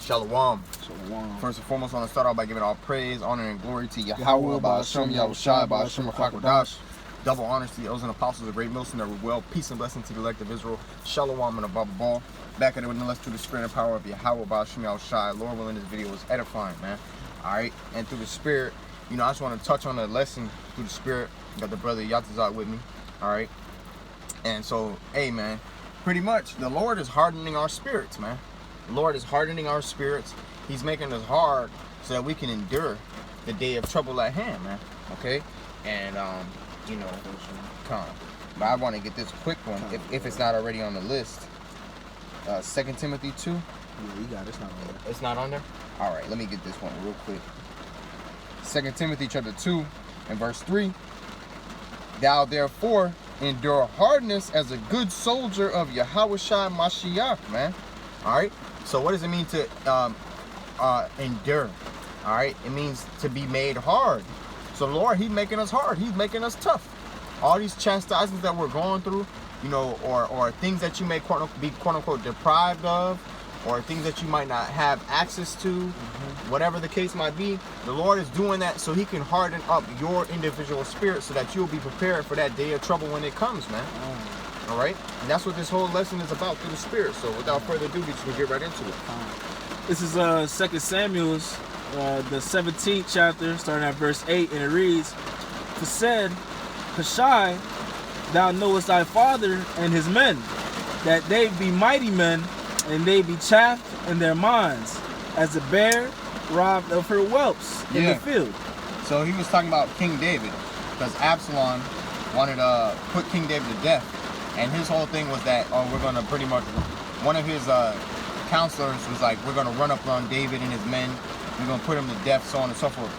Shalom. Shalom. First and foremost, I want to start off by giving all praise, honor, and glory to Yahweh, Ba'ashem, Yahushai, Ba'ashem, Hakwadash. Double honors to the elders and apostles of Great Millstone that were well. Peace and blessing to the elect of Israel. Shalom and above all. Back at it with the less through the spirit and power of Yahweh, Ba'ashem, Yahushai. Lord willing, this video was edifying, man. Alright? And through the spirit, I just want to touch on a lesson through the spirit. Got the brother Yatazat with me. Alright? And so, hey, man. Pretty much, the Lord is hardening our spirits, man. The Lord is hardening our spirits. He's making us hard so that we can endure the day of trouble at hand, man. Okay? And, come. But I want to get this quick one, if it's not already on the list. 2 Timothy 2. Yeah, you got it. It's not on there. It's not on there? All right, let me get this one real quick. 2 Timothy chapter 2 and verse 3. Thou therefore endure hardness as a good soldier of Yahushua Mashiach, man. All right. So what does it mean to endure? All right. It means to be made hard. So the Lord, He's making us hard. He's making us tough. All these chastisements that we're going through, or things that you may be quote unquote deprived of, or things that you might not have access to, whatever the case might be, the Lord is doing that so He can harden up your individual spirit so that you'll be prepared for that day of trouble when it comes, man. All right? And that's what this whole lesson is about, through the spirit. So without further ado, we can get right into it. This is 2 Samuel's, the 17th chapter, starting at verse 8, and it reads, For said, Hushai, thou knowest thy father and his men, that they be mighty men, and they be chaffed in their minds, as a bear robbed of her whelps in the field. So he was talking about King David, because Absalom wanted to put King David to death. And his whole thing was that, we're going to pretty much, one of his counselors was like, we're going to run up on David and his men, we're going to put him to death, so on and so forth.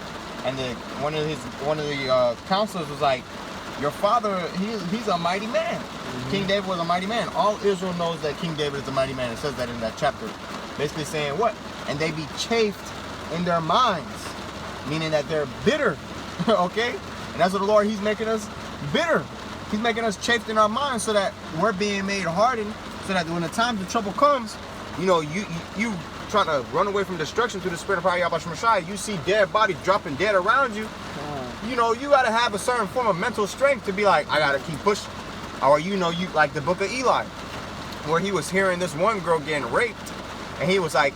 And one of the counselors was like, your father, he's a mighty man. King David was a mighty man. All Israel knows that King David is a mighty man. It says that in that chapter. Basically saying what? And they be chafed in their minds. Meaning that they're bitter. Okay? And that's what the Lord, He's making us bitter. He's making us chafed in our minds so that we're being made hardened. So that when the time of trouble comes, you trying to run away from destruction through the spirit of power, Yahweh Shemashai, you see dead bodies dropping dead around you. You got to have a certain form of mental strength to be like, I got to keep pushing. Or, you like the book of Eli, where he was hearing this one girl getting raped, and he was like,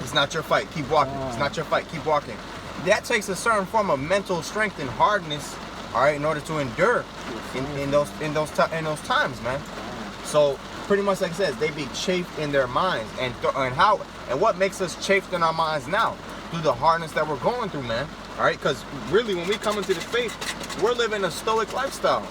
it's not your fight, keep walking. It's not your fight, keep walking. That takes a certain form of mental strength and hardness, all right, in order to endure in those times, man. So, pretty much like it says, they be chafed in their minds. And what makes us chafed in our minds now? Through the hardness that we're going through, man. All right, because really, when we come into this faith, we're living a stoic lifestyle.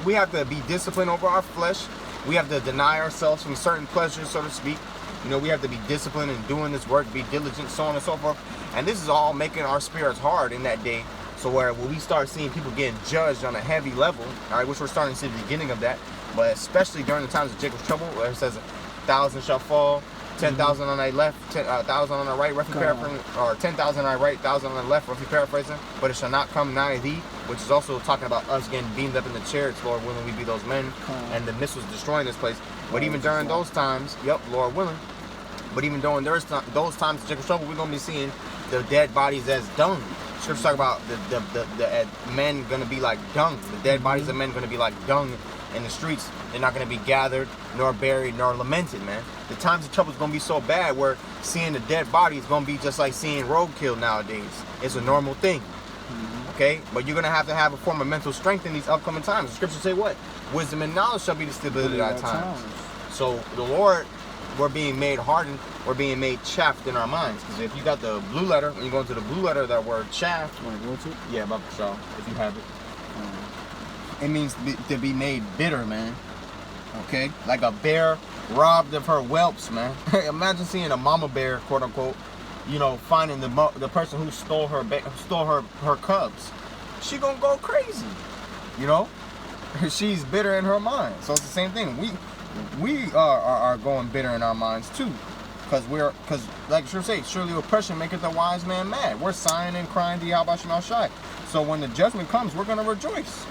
We have to be disciplined over our flesh. We have to deny ourselves from certain pleasures, so to speak. We have to be disciplined in doing this work, be diligent, so on and so forth. And this is all making our spirits hard in that day. So when we start seeing people getting judged on a heavy level, all right, which we're starting to see the beginning of that, but especially during the times of Jacob's trouble, where it says 1,000 shall fall, 10,000 on thy left, 1,000 on the right, roughly paraphrasing, or 10,000 on thy right, 1,000 on the left, roughly paraphrasing, but it shall not come nigh thee, which is also talking about us getting beamed up in the chariots, Lord willing, we be those men, and the missiles destroying this place. But even during those times, Lord willing, but even during those times of Jacob's trouble, we're going to be seeing the dead bodies as dung. Scripture talk about the men going to be like dung. The dead bodies of men going to be like dung in the streets. They're not going to be gathered, nor buried, nor lamented, man. The times of trouble is going to be so bad where seeing the dead body is going to be just like seeing roadkill nowadays. It's a normal thing. Okay? But you're going to have a form of mental strength in these upcoming times. The scriptures say what? Wisdom and knowledge shall be the stability of our times. So the Lord, we're being made hardened, we're being made chaffed in our minds. Because if you got the blue letter, when you go into the blue letter, that word chaff. You want to go to it? Yeah, about the show, if you have it. It means to be made bitter, man. Okay? Like a bear robbed of her whelps, man. Imagine seeing a mama bear, quote unquote, finding the person who stole her cubs. She gonna go crazy. She's bitter in her mind. So it's the same thing. We are going bitter in our minds too. Because like sure say, surely oppression maketh a wise man mad. We're sighing and crying to Yahweh Shemashai. So when the judgment comes, we're gonna rejoice.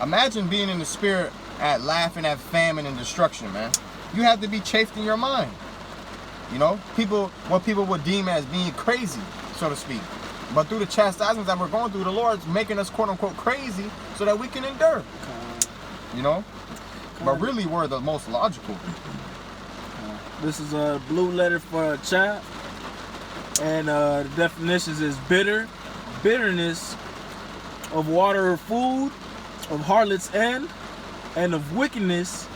Imagine being in the spirit at laughing at famine and destruction, man. You have to be chafed in your mind. You know, what people would deem as being crazy, so to speak. But through the chastisements that we're going through, the Lord's making us quote unquote crazy so that we can endure. You know? But really, we're the most logical. This is a blue letter for a chat. And the definitions is bitter, bitterness of water or food, of harlot's end, and of wickedness,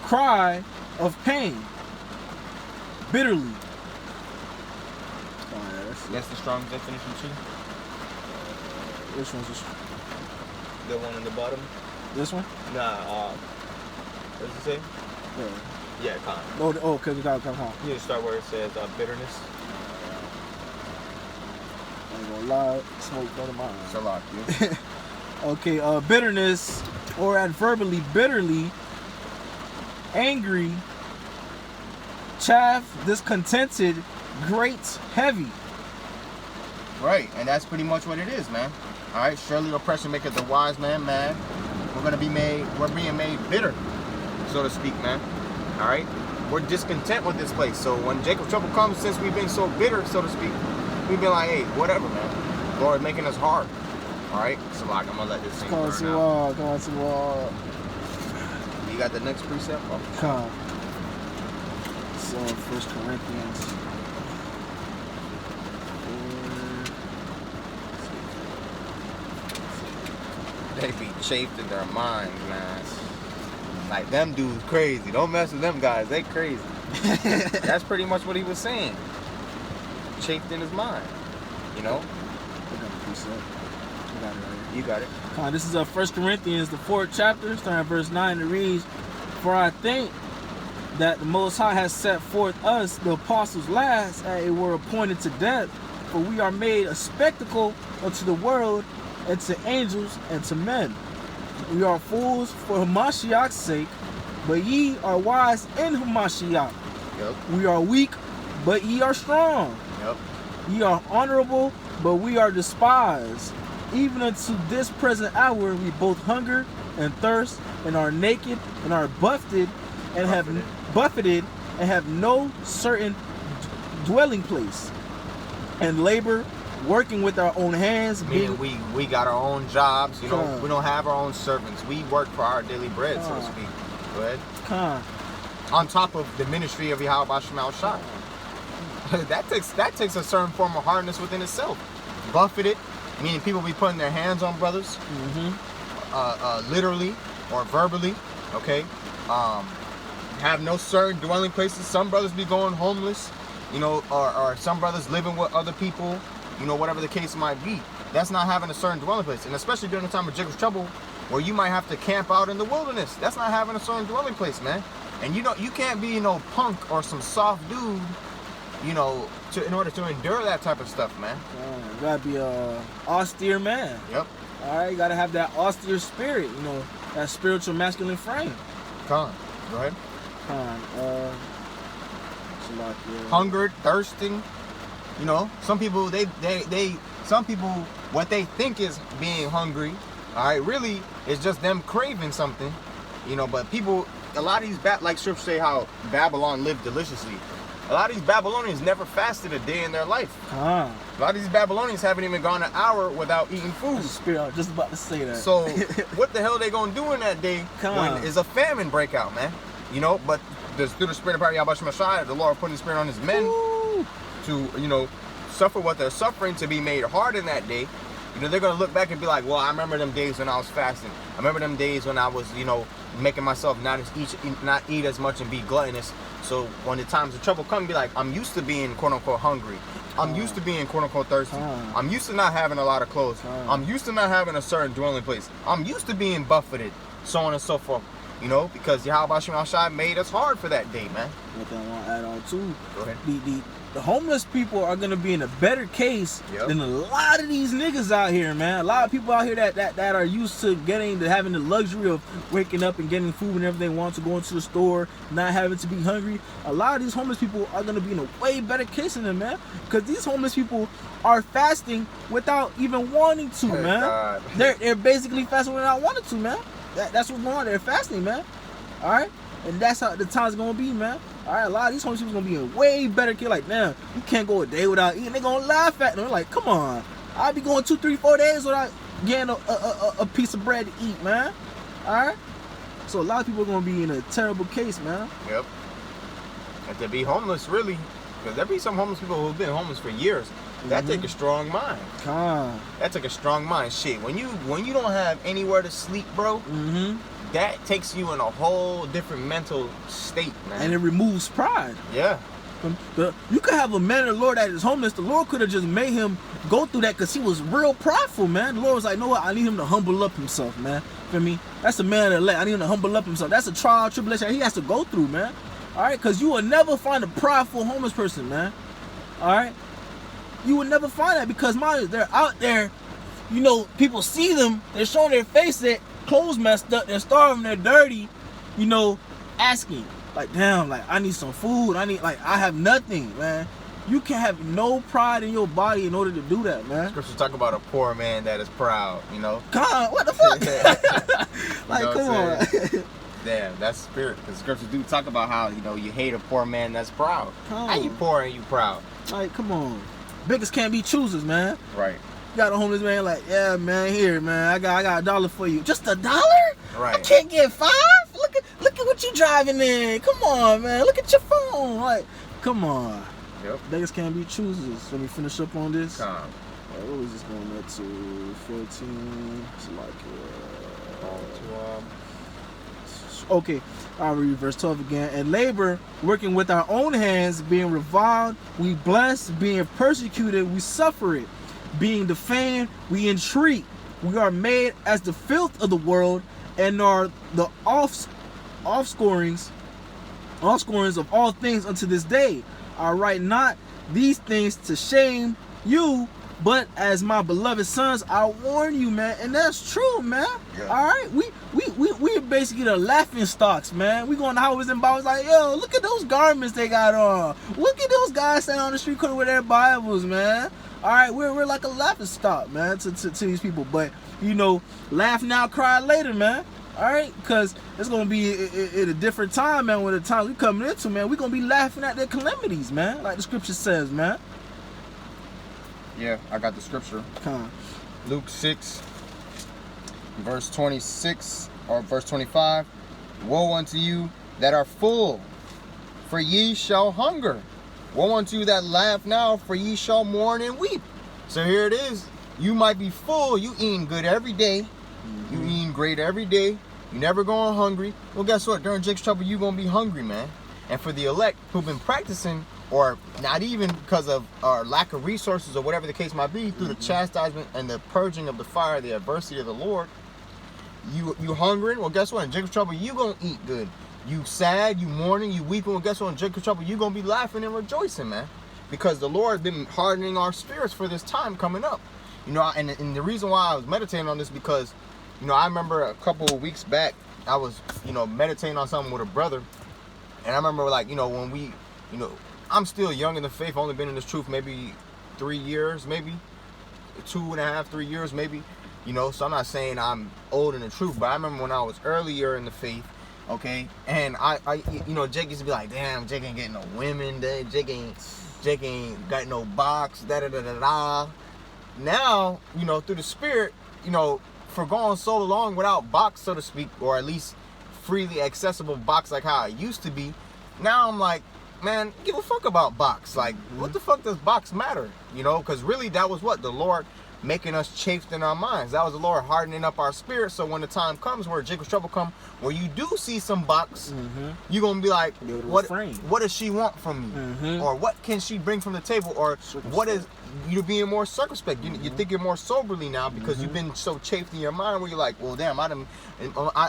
cry of pain. Bitterly. That's the strong definition too. Which one's this? The one in the bottom? This one? Nah, what does it say? Yeah, con. Oh, because we got to come home. You need to start where it says bitterness. I ain't gonna lie, smoke go to my eyes. So lock you. Okay, bitterness, or adverbally bitterly, angry, chaff, discontented, great, heavy. Right, and that's pretty much what it is, man. All right, surely oppression maketh the wise man mad. We're being made bitter, so to speak, man. All right, we're discontent with this place. So when Jacob's trouble comes, since we've been so bitter, so to speak, we've been like, hey, whatever, man. Lord making us hard. All right, so like, I'm gonna let this thing burn out. Come on to wall. You got the next precept? Oh. Come. So 1 Corinthians. They be chafed in their minds, man. Like, them dudes crazy. Don't mess with them guys. They crazy. That's pretty much what he was saying. Chafed in his mind. You know? You got it. This is 1 Corinthians, the 4th chapter, starting at verse 9. It reads, "For I think that the Most High has set forth us, the apostles last, as it were appointed to death. For we are made a spectacle unto the world, and to angels, and to men. We are fools for Hamashiach's sake, but ye are wise in Hamashiach. Yep. We are weak, but ye are strong. Yep. Ye are honorable, but we are despised. Even unto this present hour we both hunger and thirst, and are naked, and are buffeted, and have no certain dwelling place, and labor, working with our own hands." Meaning we got our own jobs, you know. We don't have our own servants. We work for our daily bread, so to speak. Go ahead. On top of the ministry of Yahweh Shemal Shai. that takes a certain form of hardness within itself. Buffeted, meaning people be putting their hands on brothers, literally or verbally. Okay, have no certain dwelling places. Some brothers be going homeless, you know, or some brothers living with other people. You know, whatever the case might be, that's not having a certain dwelling place. And especially during the time of Jacob's trouble, where you might have to camp out in the wilderness, that's not having a certain dwelling place, man. And you know, you can't be no punk or some soft dude, you know, in order to endure that type of stuff, man. You gotta be a austere man. Yep. All right, you gotta have that austere spirit, you know, that spiritual masculine frame. Go ahead. Hungered, thirsting. You know, some people what they think is being hungry, all right, really it's just them craving something, you know. But people, a lot of these like scripture say how Babylon lived deliciously. A lot of these Babylonians never fasted a day in their life. A lot of these Babylonians haven't even gone an hour without eating food. Spirit, I was just about to say that. So what the hell they gonna do in that day when is a famine breakout, man? You know, but through the spirit of Yahweh Shemal Shai, the Lord putting the spirit on his men. To, you know, suffer what they're suffering, to be made hard in that day. You know, they're gonna look back and be like, well, I remember them days when I was fasting. I remember them days when I was, you know, making myself not eat as much and be gluttonous. So when the times of trouble come, be like, I'm used to being quote unquote hungry. I'm used to being quote unquote thirsty. I'm used to not having a lot of clothes. I'm used to not having a certain dwelling place. I'm used to being buffeted, so on and so forth. You know, because Yahweh Shemal Shai made us hard for that day, man. What I want to add on too. Go ahead. The homeless people are gonna be in a better case than a lot of these niggas out here, man. A lot of people out here that are used to having the luxury of waking up and getting food whenever they want to, go into the store, not having to be hungry. A lot of these homeless people are gonna be in a way better case than them, man. Because these homeless people are fasting without even wanting to, man. They're basically fasting without wanting to, man. That's what's going on. They're fasting, man. All right, and that's how the time's gonna be, man. All right, a lot of these homeless people gonna be in way better care. Like, damn, you can't go a day without eating. They gonna laugh at them. Like, come on, I'll be going 2, 3, 4 days without getting a piece of bread to eat, man. All right. So a lot of people are gonna be in a terrible case, man. Yep. And to be homeless, really, because there be some homeless people who've been homeless for years. That take a strong mind. That take a strong mind. Shit, when you don't have anywhere to sleep, bro, that takes you in a whole different mental state, man. And it removes pride. Yeah. You could have a man of the Lord that is homeless. The Lord could have just made him go through that because he was real prideful, man. The Lord was like, know what? I need him to humble up himself, man. Feel me? That's a man of the elect. I need him to humble up himself. That's a trial, tribulation he has to go through, man. All right? Because you will never find a prideful homeless person, man. All right? You will never find that because, mind you, they're out there. You know, people see them. They're showing their face, their clothes messed up. They're starving. They're dirty. You know, asking. Like, damn, like, I need some food. I have nothing, man. You can have no pride in your body in order to do that, man. Scripture talk about a poor man that is proud, you know? God, what the fuck? Like, you know come on. Damn, that's spirit. Because scriptures do talk about how, you know, you hate a poor man that's proud. How you poor and you proud? Like, come on. Beggars can't be choosers, man. Right. You got a homeless man like, yeah, man, here, man, I got $1 for you. Just $1? Right. I can't get 5? Look at what you driving in. Come on, man. Look at your phone. Like, come on. Yep. Beggars can't be choosers. Let me finish up on this. Come. What was this going up to? 14. It's like, okay, I'll read verse 12 again. And labor, working with our own hands, being reviled, we bless, being persecuted, we suffer it. Being defamed, we entreat. We are made as the filth of the world, and are the offscorings of all things unto this day. I write not these things to shame you, but as my beloved sons, I warn you, man. And that's true, man. Yeah. All right, we basically the laughing stocks, man. We going to houses and bars like, yo, look at those garments they got on. Look at those guys standing on the street corner with their Bibles, man. All right, we're like a laughing stock, man, to these people. But, you know, laugh now, cry later, man. All right, because it's going to be at a different time, man. When the time we coming into, man, we're going to be laughing at their calamities, man, like the scripture says, man. Yeah, I got the scripture. Luke 6, verse 26 or verse 25. Woe unto you that are full, for ye shall hunger. Woe unto you that laugh now, for ye shall mourn and weep. So here it is. You might be full. You eating good every day. You eating great every day. You never going hungry. Well, guess what? During Jake's trouble, you going to be hungry, man. And for the elect who've been practicing, or not even because of our lack of resources or whatever the case might be, through the chastisement and the purging of the fire, the adversity of the Lord, you hungering? Well, guess what? In Jacob's trouble, you going to eat good. You sad, you mourning, you weeping. Well, guess what? In Jacob's trouble, you going to be laughing and rejoicing, man. Because the Lord been hardening our spirits for this time coming up. You know, and the reason why I was meditating on this, because, you know, I remember a couple of weeks back, I was, you know, meditating on something with a brother. And I remember, like, you know, when we, you know, I'm still young in the faith. I've only been in this truth maybe 3 years, maybe 2.5, 3 years, maybe. You know, so I'm not saying I'm old in the truth, but I remember when I was earlier in the faith, okay, and I you know, Jake used to be like, damn, Jake ain't getting no women, Jake ain't got no box, da-da-da-da-da. Now, you know, through the Spirit, you know, for going so long without box, so to speak, or at least freely accessible box like how I used to be, now I'm like, man, give a fuck about box. Like, what the fuck does box matter? You know, because really that was what? The Lord making us chafed in our minds. That was the Lord hardening up our spirit. So when the time comes where Jacob's trouble come, where you do see some box, you're going to be like, what does she want from me? Or what can she bring from the table? Or what is, you're being more circumspect. You're thinking more soberly now because you've been so chafed in your mind where you're like, well, damn, I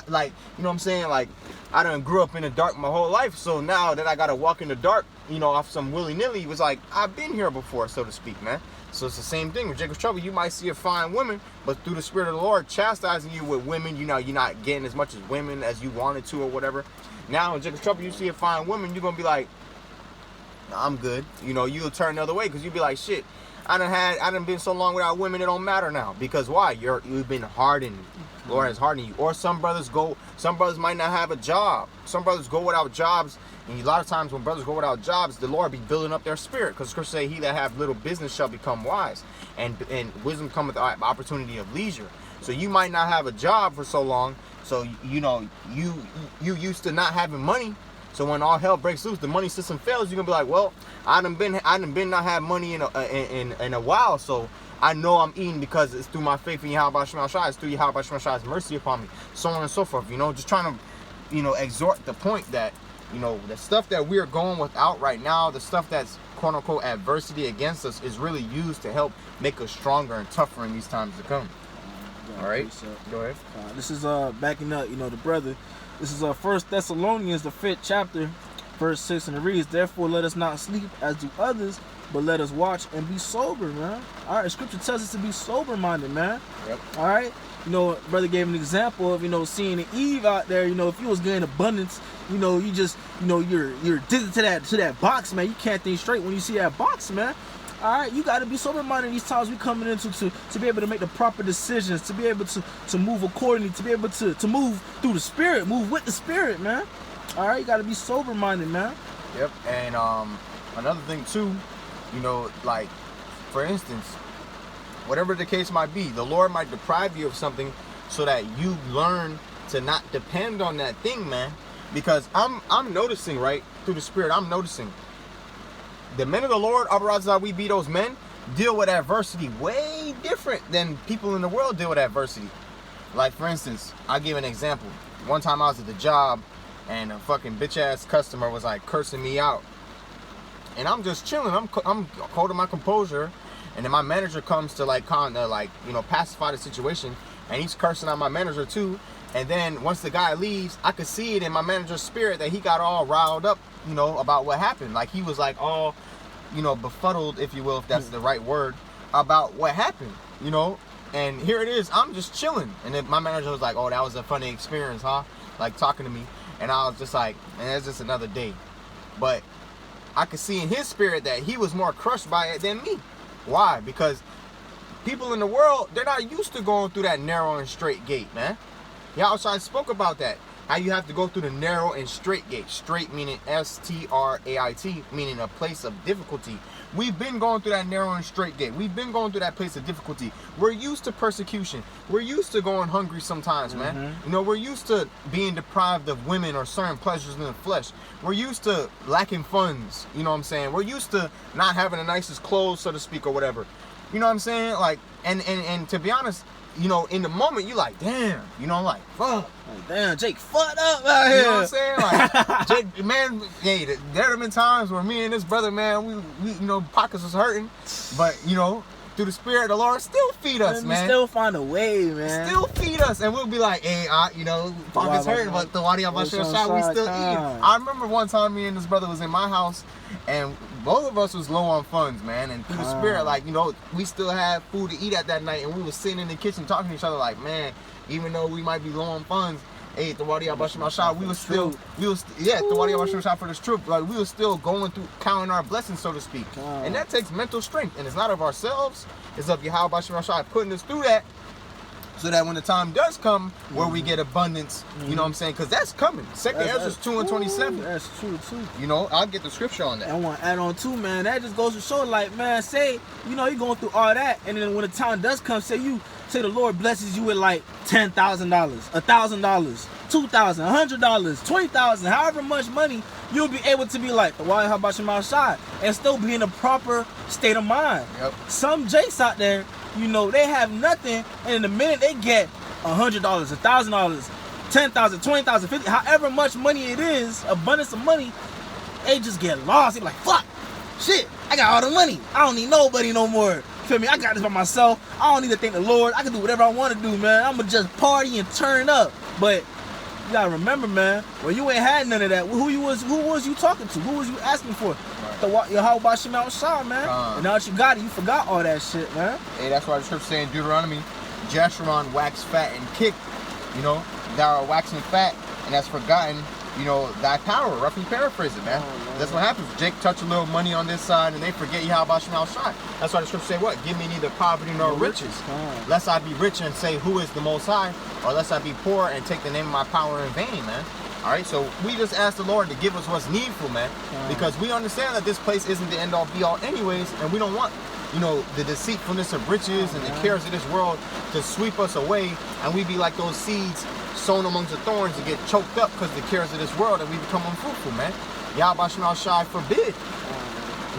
like, you know what I'm saying? Like, I done grew up in the dark my whole life. So now that I got to walk in the dark, you know, off some willy-nilly, it was like, I've been here before, so to speak, man. So it's the same thing with Jacob's trouble. You might see a fine woman, but through the Spirit of the Lord chastising you with women, you know, you're not getting as much as women as you wanted to or whatever. Now in Jacob's trouble, you see a fine woman, you're going to be like, nah, I'm good. You know, you'll turn the other way because you'll be like, shit, I done been so long without women, it don't matter now. Because why? You've been hardened. Lord has hardened you. Or some brothers might not have a job. Some brothers go without jobs And a lot of times when brothers go without jobs, the Lord be building up their spirit. Because Scripture say, he that have little business shall become wise. And wisdom cometh with the opportunity of leisure. So you might not have a job for so long. So, you know, you used to not having money. So when all hell breaks loose, the money system fails, you're going to be like, well, I done been not have money in a while. So I know I'm eating because it's through my faith in Yahweh Shema Shai. It's through Yahweh Shema Shai's mercy upon me. So on and so forth. You know, just trying to, you know, exhort the point that, you know, the stuff that we're going without right now, the stuff that's quote unquote adversity against us is really used to help make us stronger and tougher in these times to come. All right, go ahead. This is backing up, you know, the brother. This is 1 Thessalonians, the 5th chapter, verse 6, and it reads, therefore let us not sleep as do others, but let us watch and be sober, man. All right, Scripture tells us to be sober-minded, man. Yep. All right. You know, brother gave an example of, you know, seeing the Eve out there. You know, if you was getting abundance, you know, you just, you know, you're addicted to that box, man. You can't think straight when you see that box, man. All right, you got to be sober-minded these times we coming into to be able to make the proper decisions, to be able to move accordingly, to be able to move through the Spirit, move with the Spirit, man. All right, you got to be sober-minded, man. Yep. And another thing too, you know, like for instance, whatever the case might be, the Lord might deprive you of something so that you learn to not depend on that thing, man. Because I'm noticing, right, through the Spirit, I'm noticing the men of the Lord, we be those men, deal with adversity way different than people in the world deal with adversity. Like, for instance, I'll give an example. One time I was at the job, and a fucking bitch-ass customer was, like, cursing me out. And I'm just chilling. I'm holding my composure. And then my manager comes to, like, kind of, like, you know, pacify the situation. And he's cursing out my manager, too. And then once the guy leaves, I could see it in my manager's spirit that he got all riled up, you know, about what happened. Like, he was, like, all, you know, befuddled, if you will, if that's the right word, about what happened, you know. And here it is. I'm just chilling. And then my manager was like, oh, that was a funny experience, huh? Like, talking to me. And I was just like, man, it's just another day. But I could see in his spirit that he was more crushed by it than me. Why? Because people in the world, they're not used to going through that narrow and straight gate, man. Yahweh spoke about that. How you have to go through the narrow and straight gate. Straight meaning S-T-R-A-I-T, meaning a place of difficulty. We've been going through that narrow and straight gate. We've been going through that place of difficulty. We're used to persecution. We're used to going hungry sometimes, man. You know, we're used to being deprived of women or certain pleasures in the flesh. We're used to lacking funds, you know what I'm saying? We're used to not having the nicest clothes, so to speak, or whatever. You know what I'm saying? Like, and to be honest, you know, in the moment, you like, damn, you know, like, fuck. Like, damn, Jake fucked up out here. You know what I'm saying? Like, Jake, man, hey, there have been times where me and this brother, man, we you know, pockets was hurting. But, you know, through the Spirit of the Lord, still feed us, man. Still find a way, man. Still feed us. And we'll be like, hey, you know, pockets hurting, but the Wadi we still eating. I remember one time me and this brother was in my house, and both of us was low on funds, man. And through the Spirit, like, you know, we still had food to eat at that night, and we was sitting in the kitchen talking to each other like, man, even though we might be low on funds, hey, the Wadi Shop, we was still, the Wadi Shop for this trip, like, we was still going through, counting our blessings, so to speak. And that takes mental strength, and it's not of ourselves, it's of Yahweh Shop putting us through that, so that when the time does come where we get abundance, you know what I'm saying? Because that's coming. 2nd Ezra 2:27. That's true, too. You know, I'll get the scripture on that. I want to add on, too, man. That just goes to show, like, man, say, you know, you're going through all that, and then when the time does come, say the Lord blesses you with, like, $10,000, $1,000, $2,000, $100, $20,000, however much money, you'll be able to be like, why how about your shot, and still be in a proper state of mind. Yep. Some jakes out there, you know, they have nothing, and in the minute they get $100, $1,000, $10,000, $20,000, $50,000, however much money it is, abundance of money, they just get lost. They're like, fuck, shit, I got all the money. I don't need nobody no more. Feel me? I got this by myself. I don't need to thank the Lord. I can do whatever I want to do, man. I'm gonna just party and turn up. But you gotta remember, man, when you ain't had none of that, who was you talking to? Who was you asking for? How about Shema Shah, man? And now that you got it, you forgot all that shit, man. Hey, that's why the scripture saying Deuteronomy, Jeshurun waxed fat and kicked. You know, thou art waxing fat, and that's forgotten, you know, thy power. Roughly paraphrase it, man. That's what happens. Jake touch a little money on this side, and they forget Yahweh Shema Shai. That's why the scripture say what? Give me neither poverty nor riches, lest I be rich and say, who is the Most High? Or lest I be poor and take the name of my power in vain, man. All right, so we just ask the Lord to give us what's needful, man, because we understand that this place isn't the end all be all anyways, and we don't want, you know, the deceitfulness of riches and the cares of this world to sweep us away, and we be like those seeds sown amongst the thorns and get choked up because of the cares of this world, and we become unfruitful, man. Yahweh Shai forbid,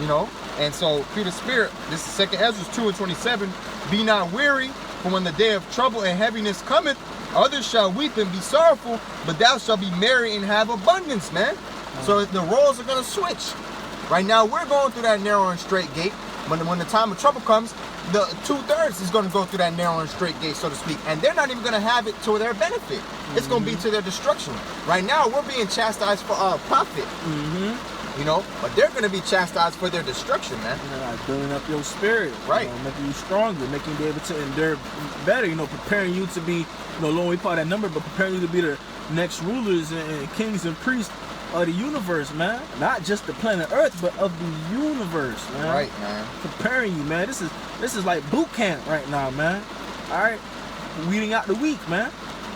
you know. And so through the Spirit, this is 2 Ezra 2:27, be not weary, for when the day of trouble and heaviness cometh, others shall weep and be sorrowful, but thou shalt be merry and have abundance, man. So the roles are going to switch. Right now, we're going through that narrow and straight gate. When the time of trouble comes, the 2/3 is going to go through that narrow and straight gate, so to speak. And they're not even going to have it to their benefit. It's going to be to their destruction. Right now, we're being chastised for profit. You know, but they're going to be chastised for their destruction, man. You know, like building up your spirit, right? You know, making you stronger, making you be able to endure better. You know, preparing you to be, you know, Lord, we part that number, but preparing you to be the next rulers and kings and priests of the universe, man. Not just the planet Earth, but of the universe, man. Right, man. Preparing you, man. This is like boot camp right now, man. All right, weeding out the weak, man.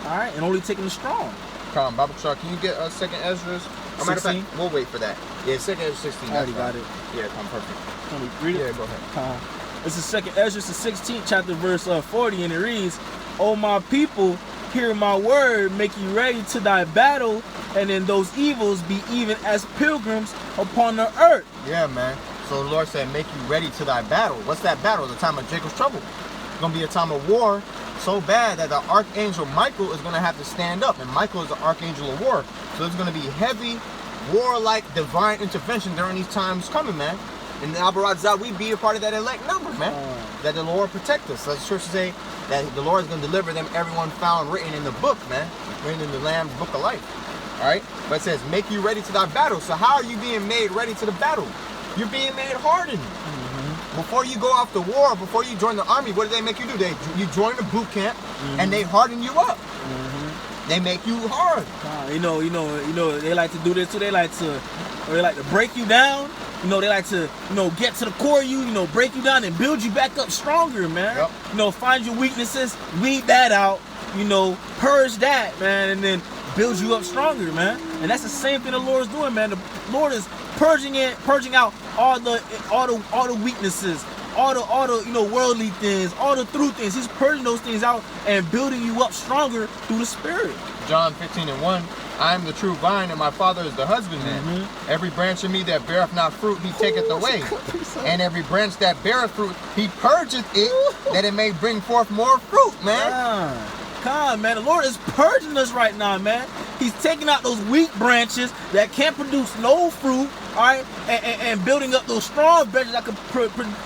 All right, and only taking the strong. Come, Bible Chuck, can you get 2nd Ezra? As a matter of fact, we'll wait for that. Yeah, 2nd Ezra 16. I already got it. Yeah, come perfect. Can we read it? Yeah, go ahead. This is 2nd Ezra, the 16th chapter, verse 40, and it reads, O my people, hear my word, make you ready to thy battle, and in those evils be even as pilgrims upon the earth. Yeah, man. So the Lord said, make you ready to thy battle. What's that battle? The time of Jacob's trouble. It's going to be a time of war so bad that the archangel Michael is going to have to stand up. And Michael is the archangel of war. So there's going to be heavy, warlike, divine intervention during these times coming, man. And the Albarazah, we be a part of that elect number, man. That the Lord protect us. So the scriptures say that the Lord is going to deliver them everyone found written in the book, man. Written in the Lamb's book of life. All right? But it says, make you ready to thy battle. So how are you being made ready to the battle? You're being made hardened. Before you go off to war, before you join the army, what do they make you do? You join the boot camp, and they harden you up. They make you hard. You know, they like to do this too. They like to break you down. You know, they like to, you know, get to the core of you, you know, break you down and build you back up stronger, man. Yep. You know, find your weaknesses, weed that out, you know, purge that, man, and then build you up stronger, man. And that's the same thing the Lord is doing, man. The Lord is purging out all the weaknesses, all the you know, worldly things, all the through things. He's purging those things out and building you up stronger through the Spirit. John 15:1, I am the true vine, and my Father is the husbandman. Every branch in me that beareth not fruit, he taketh away. And every branch that beareth fruit, he purgeth it, that it may bring forth more fruit, man. Come on, man. The Lord is purging us right now, man. He's taking out those weak branches that can't produce no fruit, all right, and building up those strong branches that can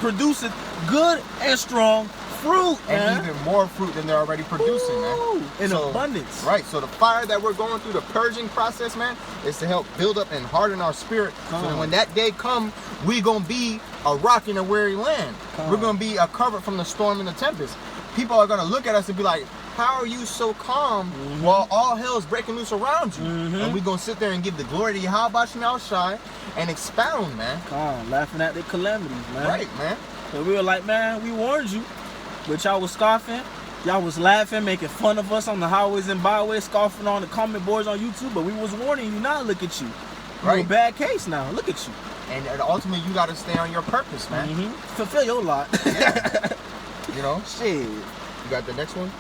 produce it good and strong fruit, man. And even more fruit than they're already producing, man. In abundance. Right. So the fire that we're going through, the purging process, man, is to help build up and harden our spirit. So that when that day comes, we're going to be a rock in a weary land. We're going to be a cover from the storm and the tempest. People are going to look at us and be like, how are you so calm while all hell is breaking loose around you? And we're going to sit there and give the glory to Yahweh Shai and expound, man. Laughing at their calamities, man. Right, man. So we were like, man, we warned you. But y'all was scoffing. Y'all was laughing, making fun of us on the highways and byways, scoffing on the comment boards on YouTube. But we was warning you, now look at you. You're a bad case now. Look at you. And ultimately, you got to stay on your purpose, man. Fulfill your lot. You know? Shit. You got the next one?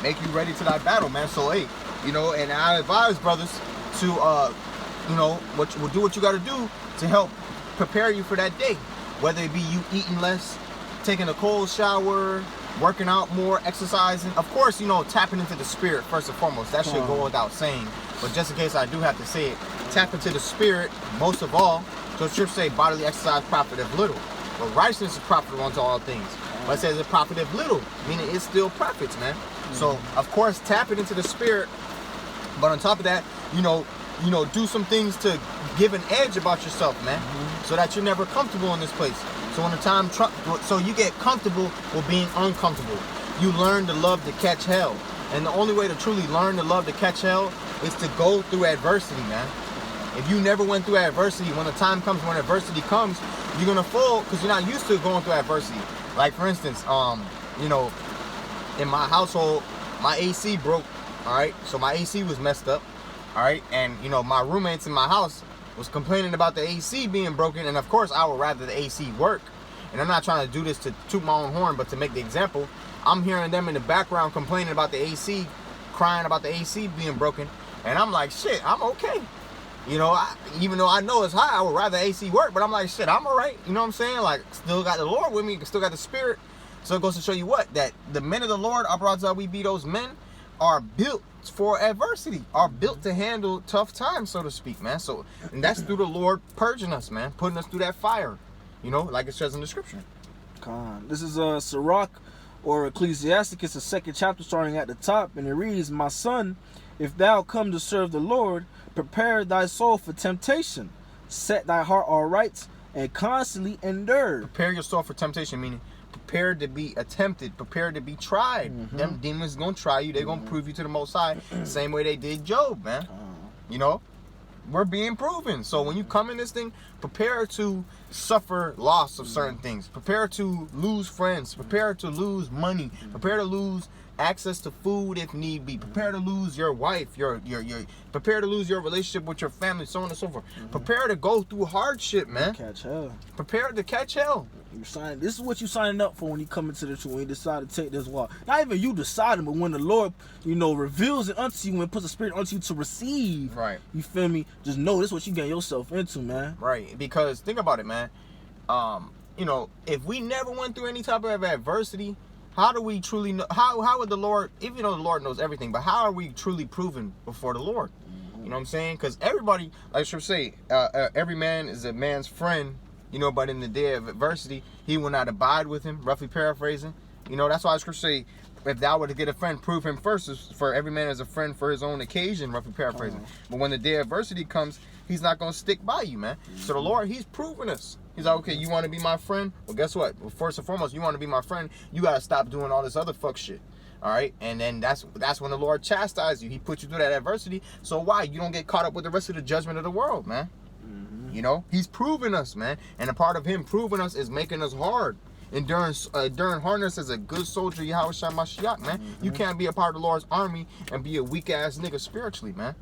Make you ready to thy battle, man. So, hey, you know, and I advise brothers to, you know, we'll do what you got to do to help prepare you for that day. Whether it be you eating less, taking a cold shower, working out more, exercising. Of course, you know, tapping into the spirit first and foremost. That should go without saying. But just in case I do have to say it, tap into the spirit most of all. So scripture say bodily exercise profiteth little. But righteousness is profitable unto all things. But it says it profiteth little, meaning it still profits, man. So of course tap it into the spirit. But on top of that, you know, do some things to give an edge about yourself, man. So that you're never comfortable in this place. So when the time so you get comfortable with being uncomfortable. You learn to love to catch hell. And the only way to truly learn to love to catch hell is to go through adversity, man. If you never went through adversity, when the time comes when adversity comes, you're gonna fall because you're not used to going through adversity. Like for instance, you know, in my household, my AC broke All right, so my AC was messed up. All right, and you know my roommates in my house was complaining about the AC being broken, and of course I would rather the AC work. And I'm not trying to do this to toot my own horn, but to make the example, I'm hearing them in the background complaining about the AC, crying about the AC being broken, and I'm like, shit, I'm okay. You know, even though I know it's high, I would rather AC work, but I'm like, shit, I'm all right. You know what I'm saying? Like, still got the Lord with me, still got the Spirit. So it goes to show you what? That the men of the Lord, we be those men, are built for adversity, are built to handle tough times, so to speak, man. So, and that's through the Lord purging us, man, putting us through that fire, you know, like it says in the scripture. This is Sirach or Ecclesiasticus, the 2nd chapter, starting at the top, and it reads, "My son, if thou come to serve the Lord, prepare thy soul for temptation. Set thy heart aright and constantly endure." Prepare your soul for temptation, meaning prepared to be attempted, prepared to be tried. Them demons gonna try you. They're gonna prove you to the Most High, same way they did Job, man. You know, we're being proven. So when you come in this thing, prepare to suffer loss of certain things. Prepare to lose friends. Prepare to lose money. Prepare to lose access to food if need be. Prepare to lose your wife, your prepare to lose your relationship with your family, so on and so forth. Prepare to go through hardship, man. Catch hell. Prepare to catch hell. This is what you signing up for when you come into the truth, when you decide to take this walk. Not even you deciding, but when the Lord, you know, reveals it unto you and puts the Spirit unto you to receive. Right. You feel me? Just know this is what you get yourself into, man. Right. Because think about it, man. You know, if we never went through any type of adversity, how do we truly know? How would the Lord, even though the Lord knows everything, but how are we truly proven before the Lord? You know what I'm saying? Because everybody, like I should say, every man is a man's friend. You know, but in the day of adversity, he will not abide with him, roughly paraphrasing. You know, that's why Scripture say, if thou were to get a friend, prove him first. For every man is a friend for his own occasion, roughly paraphrasing. But when the day of adversity comes, he's not going to stick by you, man. So the Lord, he's proving us. He's like, okay, you want to be my friend? Well, guess what? Well, first and foremost, you want to be my friend, you got to stop doing all this other fuck shit. All right? And then that's when the Lord chastises you. He puts you through that adversity. So why? You don't get caught up with the rest of the judgment of the world, man. You know, he's proving us, man, and a part of him proving us is making us hard. Enduring hardness as a good soldier, Yahweh Shai Mashiach, man. You can't be a part of the Lord's army and be a weak ass nigga spiritually, man.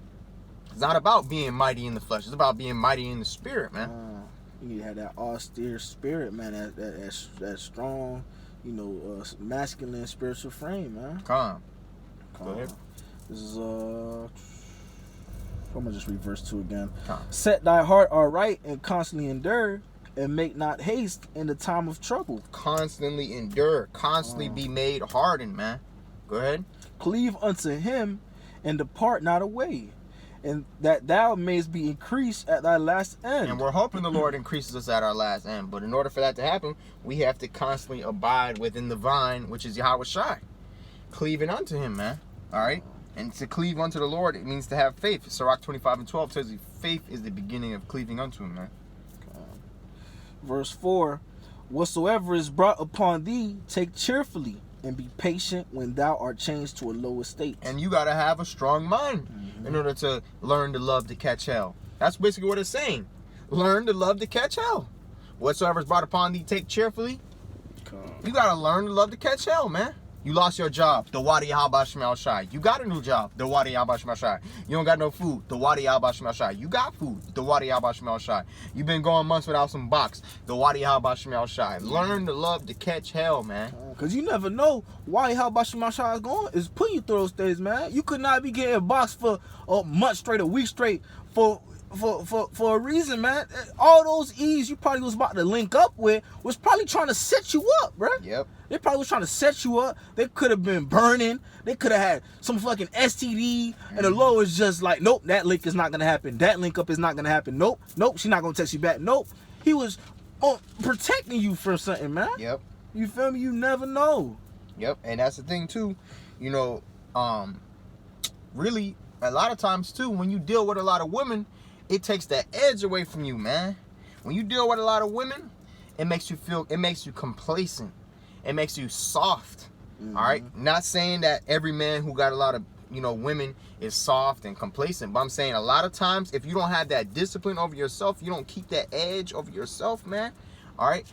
It's not about being mighty in the flesh. It's about being mighty in the spirit, man. You need to have that austere spirit, man. That strong, you know, masculine spiritual frame, man. Calm. Go ahead. This is I'm gonna just read verse 2 again. Calm. Set thy heart aright and constantly endure, and make not haste in the time of trouble. Constantly endure. Constantly be made hardened, man. Go ahead. Cleave unto him, and depart not away, and that thou mayest be increased at thy last end. And we're hoping the Lord increases us at our last end. But in order for that to happen, we have to constantly abide within the vine, which is Yahweh Shai. Cleaving unto him, man. All right? And to cleave unto the Lord, it means to have faith. Sirach 25:12 tells you faith is the beginning of cleaving unto him, man. Verse 4, whatsoever is brought upon thee, take cheerfully, and be patient when thou art changed to a low estate. And you got to have a strong mind in order to learn to love to catch hell. That's basically what it's saying. Learn to love to catch hell. Whatsoever is brought upon thee, take cheerfully. You got to learn to love to catch hell, man. You lost your job. The Wadi Yahweh Shemel Shai. You got a new job. The Wadi Yahweh Shemel Shai. You don't got no food. The Wadi Yahweh Shemel Shai. You got food. The Wadi Yahweh Shemel Shai. You've been going months without some box. The Wadi Yahweh Shemel Shai. Learn to love to catch hell, man. Cause you never know why Yahweh Shemel Shai is putting you through those days, man. You could not be getting a box for a month straight, a week straight for a reason, man. All those E's you probably was about to link up with was probably trying to set you up, bro. Yep. They probably was trying to set you up. They could have been burning. They could have had some fucking STD. And the Lord was just like, nope, that link is not going to happen. That link up is not going to happen. Nope, she's not going to text you back. Nope. He was protecting you from something, man. Yep. You feel me? You never know. Yep. And that's the thing, too. You know, really, a lot of times, too, when you deal with a lot of women, it takes that edge away from you, man. When you deal with a lot of women, it makes you complacent. It makes you soft. All right. Not saying that every man who got a lot of, you know, women is soft and complacent, but I'm saying a lot of times if you don't have that discipline over yourself, you don't keep that edge over yourself, man. All right.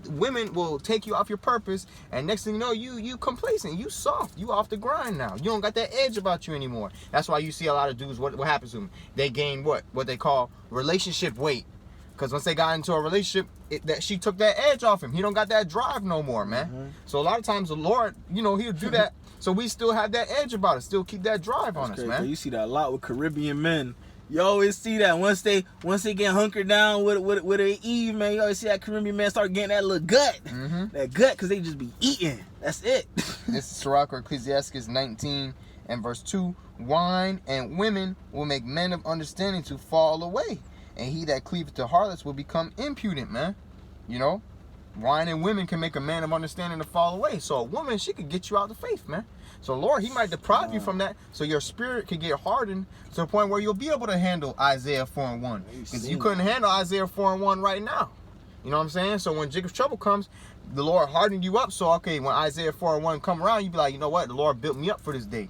women will take you off your purpose, and next thing you know, you complacent, you soft, you off the grind now. You don't got that edge about you anymore. That's why you see a lot of dudes. What happens to them? They gain what they call relationship weight. Because once they got into a relationship, that she took that edge off him. He don't got that drive no more, man. So a lot of times the Lord, he'll do that. So we still have that edge about us. Still keep that drive on us, man. You see that a lot with Caribbean men. You always see that once they get hunkered down with a Eve, man. You always see that Caribbean man start getting that little gut. That gut, because they just be eating. That's it. This is Sirach or Ecclesiastes 19 and verse 2. Wine and women will make men of understanding to fall away. And he that cleaveth to harlots will become impudent, man. Wine and women can make a man of understanding to fall away. So a woman, she could get you out of the faith, man. So Lord, he might deprive you from that, so your spirit could get hardened to the point where you'll be able to handle Isaiah 4:1. Because you couldn't handle Isaiah 4:1 right now. You know what I'm saying? So when Jacob's trouble comes, the Lord hardened you up. So okay, when Isaiah 4:1 come around, you be like, you know what? The Lord built me up for this day.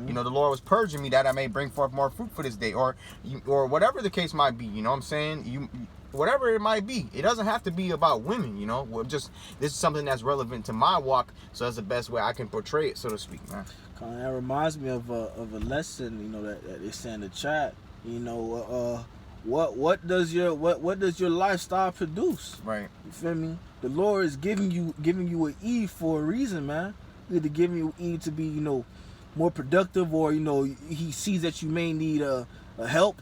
The Lord was purging me that I may bring forth more fruit for this day, or whatever the case might be. You know what I'm saying? Whatever it might be, it doesn't have to be about women. This is something that's relevant to my walk, so that's the best way I can portray it, so to speak, man. That reminds me of a lesson, that they say in the chat. What does your lifestyle produce? Right. You feel me? The Lord is giving you an Eve for a reason, man. He's either giving you Eve to be, more productive, or he sees that you may need a help.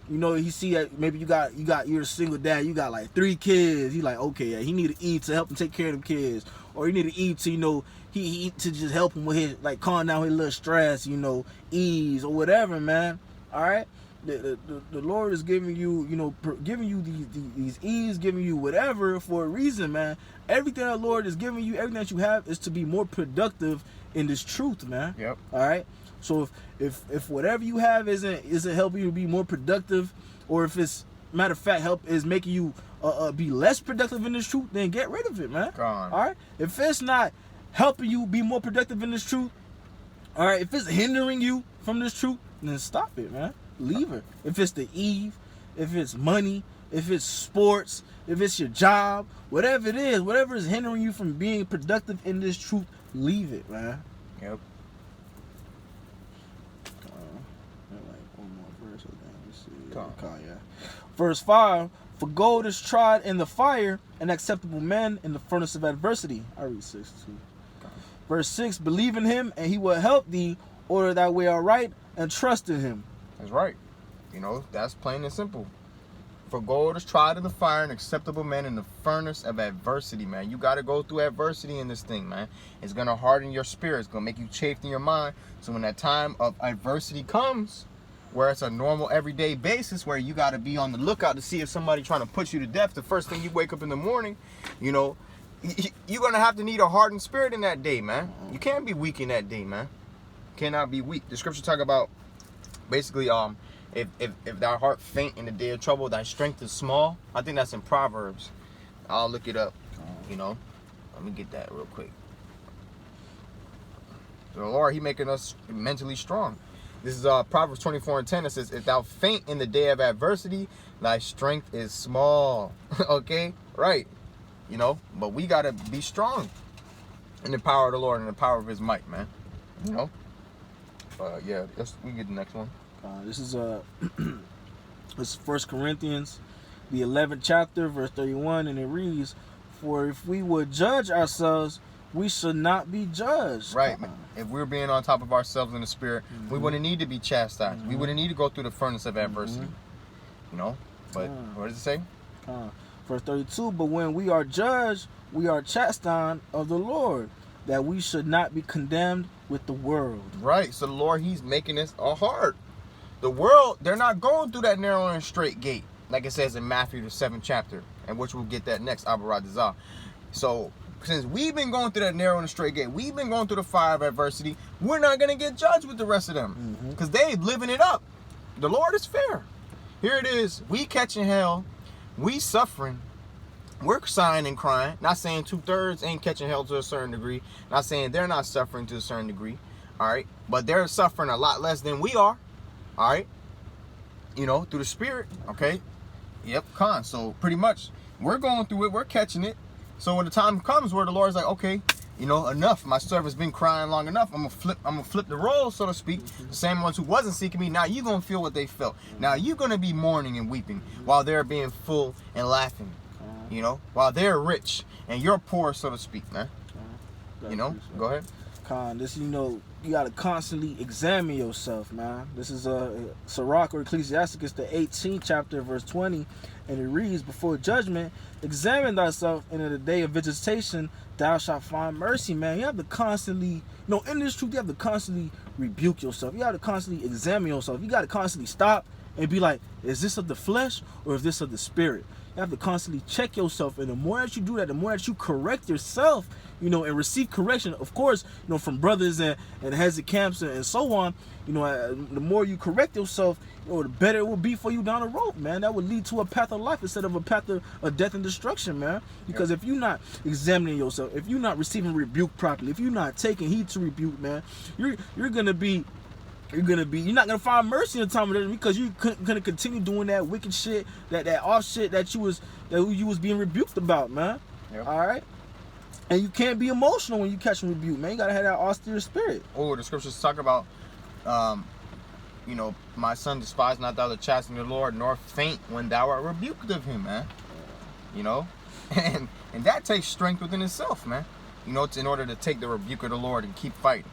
He see that maybe you're a single dad, you got like 3 kids. He like, okay, yeah, he need to eat to help him take care of them kids, or he need to eat to he to just help him with his, like, calm down his little stress, ease or whatever, man. All right, the Lord is giving you giving you these ease, giving you whatever for a reason, man. Everything the Lord is giving you, everything that you have, is to be more productive in this truth, man. Yep. All right. So if whatever you have isn't helping you to be more productive, or if it's, matter of fact, is making you be less productive in this truth, then get rid of it, man. Gone. All right. If it's not helping you be more productive in this truth, all right. If it's hindering you from this truth, then stop it, man. Leave it. If it's the Eve, if it's money, if it's sports, if it's your job, whatever it is, whatever is hindering you from being productive in this truth, leave it, man. Yep. Verse 5, for gold is tried in the fire, and acceptable men in the furnace of adversity. I read 6 too. Verse 6, believe in him, and he will help thee, order thy way aright, and trust in him. That's right. That's plain and simple. For gold is tried in the fire, and acceptable men in the furnace of adversity, man. You got to go through adversity in this thing, man. It's going to harden your spirit. It's going to make you chafed in your mind. So when that time of adversity comes, where it's a normal everyday basis, where you got to be on the lookout to see if somebody trying to put you to death, the first thing you wake up in the morning, you're going to have to need a hardened spirit in that day, man. You can't be weak in that day, man. You cannot be weak. The scripture talk about basically, if thy heart faint in the day of trouble, thy strength is small. I think that's in Proverbs. I'll look it up, Let me get that real quick. So the Lord, he making us mentally strong. This is Proverbs 24:10. It says, if thou faint in the day of adversity, thy strength is small. Okay? Right. But we got to be strong in the power of the Lord and the power of his might, man. Yeah, we can get the next one. This is 1 Corinthians, the 11th chapter, verse 31, and it reads, for if we would judge ourselves, we should not be judged. Right, man. If we're being on top of ourselves in the spirit, we wouldn't need to be chastised. We wouldn't need to go through the furnace of adversity. But what does it say? Verse 32, but when we are judged, we are chastened of the Lord, that we should not be condemned with the world. Right. So the Lord, he's making this hard. The world, they're not going through that narrow and straight gate, like it says in Matthew, the 7th chapter, and which we'll get that next, Abaradazah. So since we've been going through that narrow and straight gate, we've been going through the fire of adversity, we're not going to get judged with the rest of them, because they living it up. The Lord is fair. Here it is. We catching hell. We suffering. We're sighing and crying. Not saying 2/3 ain't catching hell to a certain degree. Not saying they're not suffering to a certain degree. All right. But they're suffering a lot less than we are. All right. Through the spirit. Okay. Yep. So pretty much we're going through it. We're catching it. So when the time comes where the Lord's like, okay, you know, enough. My servant's been crying long enough. I'm gonna flip the role, so to speak. The same ones who wasn't seeking me, now you're gonna feel what they felt. Now you're gonna be mourning and weeping while they're being full and laughing. You know, while they're rich and you're poor, so to speak, man. You know, go ahead. This, you know, you gotta constantly examine yourself, man. This is Sirach or Ecclesiasticus, the 18th chapter, verse 20, and it reads, "Before judgment, examine thyself, and in the day of visitation, thou shalt find mercy." Man, you have to constantly, you know, in this truth, you have to constantly rebuke yourself. You have to constantly examine yourself. You got to constantly stop and be like, is this of the flesh or is this of the spirit? You have to constantly check yourself, and the more that you do that, the more that you correct yourself, you know, and receive correction, of course, you know, from brothers and heads of camps and so on, you know, the more you correct yourself, you know, the better it will be for you down the road, man. That would lead to a path of life instead of a path of death and destruction, man. Because if you're not examining yourself, if you're not receiving rebuke properly, if you're not taking heed to rebuke, man, you're not gonna find mercy in the time of judgment, because you're gonna continue doing that wicked shit, that off shit that you was being rebuked about, man. Yep. All right. And you can't be emotional when you catch a rebuke, man. You gotta have that austere spirit. Oh, the scriptures talk about, you know, my son, despise not thou the chastening of the Lord, nor faint when thou art rebuked of him, man. You know, and that takes strength within itself, man. You know, it's in order to take the rebuke of the Lord and keep fighting.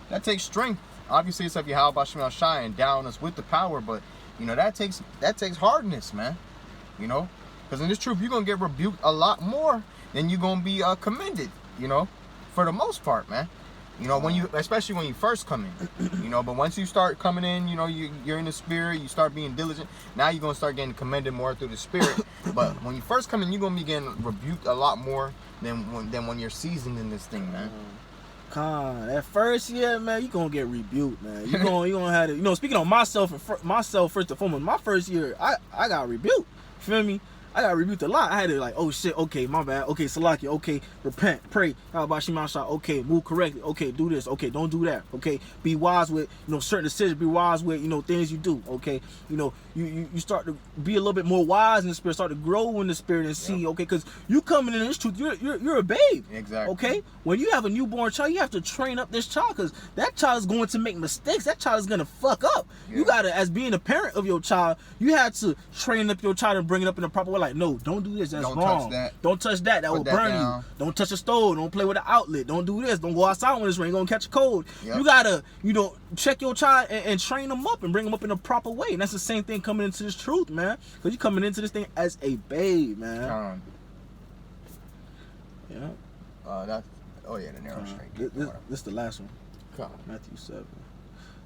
That takes strength. Obviously, it's if you how about Shemal Shai and down us with the power, but you know that takes hardness, man. You know, because in this truth, you're gonna get rebuked a lot more than you're gonna be commended. You know, for the most part, man. You know, especially when you first come in. You know, but once you start coming in, you know, you're in the spirit. You start being diligent. Now you're gonna start getting commended more through the spirit. But when you first come in, you're gonna be getting rebuked a lot more than when you're seasoned in this thing, man. That first year, man, you gonna get rebuked, man. You gonna have to, you know. Speaking of myself first and foremost, my first year, I got rebuked. You feel me? I got rebuked a lot. I had to like, oh shit, okay, my bad. Okay, Salakia, okay, repent, pray. How about Shemal Shai? Okay, move correctly. Okay, do this. Okay, don't do that. Okay, be wise with, you know, certain decisions. Be wise with, you know, things you do. Okay, you know, you start to be a little bit more wise in the spirit. Start to grow in the spirit and see. Okay, because you coming in this truth, you're a babe. Exactly. Okay, when you have a newborn child, you have to train up this child, because that child is going to make mistakes. That child is gonna fuck up. Yeah. You gotta, as being a parent of your child, you have to train up your child and bring it up in a proper way. Like, no, don't do this. That's wrong. Don't touch that. That will burn you. Don't touch a stove. Don't play with the outlet. Don't do this. Don't go outside when it's raining. You're gonna catch a cold. Yep. You gotta, you know, check your child and train them up and bring them up in a proper way. And that's the same thing coming into this truth, man. Because you're coming into this thing as a babe, man. Yeah. The narrow straight. This is the last one. Come. Matthew 7.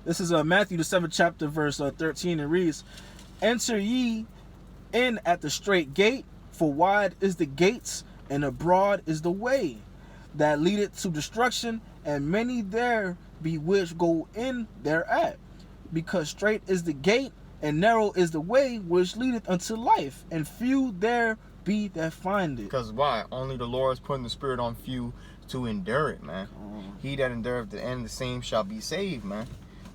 This is Matthew the 7th chapter, verse 13. It reads, "Enter ye in at the straight gate, for wide is the gates, and broad is the way that leadeth to destruction, and many there be which go in thereat. Because straight is the gate, and narrow is the way which leadeth unto life, and few there be that find it." Because why? Only the Lord is putting the spirit on few to endure it, man. He that endureth the end, the same shall be saved, man.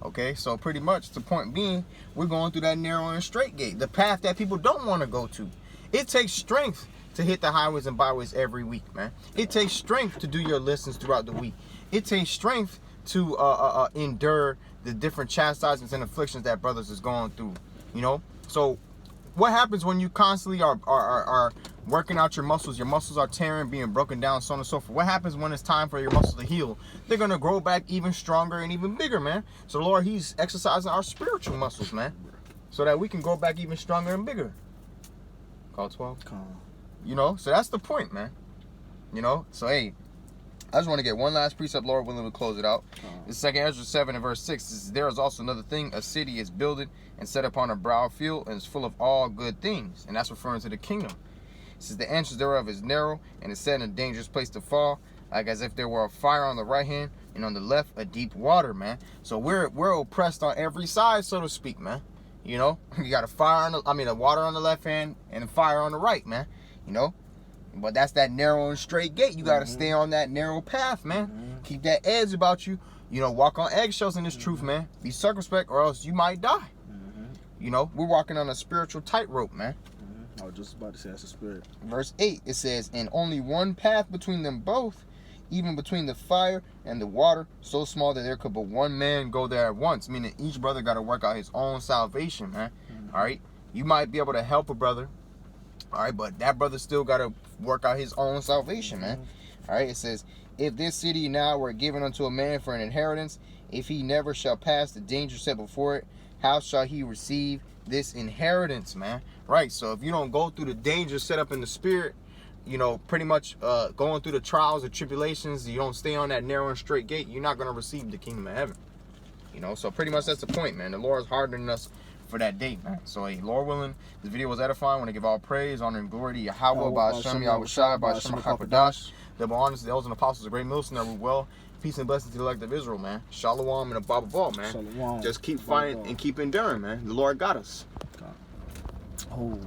Okay, so pretty much the point being, we're going through that narrow and straight gate, the path that people don't want to go to. It takes strength to hit the highways and byways every week, man. It takes strength to do your lessons throughout the week. It takes strength to endure the different chastisements and afflictions that brothers is going through, you know. So what happens when you constantly are working out your muscles are tearing, being broken down, so on and so forth? What happens when it's time for your muscles to heal? They're gonna grow back even stronger and even bigger, man. So the Lord, he's exercising our spiritual muscles, man, so that we can grow back even stronger and bigger. Call 12. You know, so that's the point, man. You know, so hey, I just want to get one last precept, Lord willing, to close it out. It's 2 Ezra 7 and verse 6. It says, "There is also another thing, a city is builded and set upon a broad field, and is full of all good things." And that's referring to the kingdom. It says, "The entrance thereof is narrow, and is set in a dangerous place to fall, like as if there were a fire on the right hand, and on the left a deep water," man. So we're oppressed on every side, so to speak, man. You know, you got a water on the left hand and a fire on the right, man. You know, but that's that narrow and straight gate. You got to stay on that narrow path, man. Keep that edge about you. You know, walk on eggshells in this truth, man. Be circumspect, or else you might die. You know, we're walking on a spiritual tightrope, man. I was just about to say that's the spirit. Verse 8, it says, and only one path between them both, even between the fire and the water, so small that there could but one man go there at once. Meaning each brother got to work out his own salvation, man. All right? You might be able to help a brother, all right, but that brother still got to work out his own salvation, man. All right, it says, if this city now were given unto a man for an inheritance, if he never shall pass the danger set before it, how shall he receive this inheritance, man? Right, so if you don't go through the danger set up in the spirit, you know, pretty much going through the trials and tribulations, you don't stay on that narrow and straight gate, you're not going to receive the kingdom of heaven. You know, so pretty much that's the point, man. The Lord is hardening us for that date, man. So, hey, Lord willing, this video was edifying. I want to give all praise, honor, and glory to Yahweh, by Hashem, Yahweh Shai, by Hashem, HaKadosh. Double honors to the elders and apostles, a great millstone that rule well. Peace and blessings to the elect of Israel, man. Shalom and above all, man. Shalom. Just keep fighting and keep enduring, man. The Lord got us. Oh.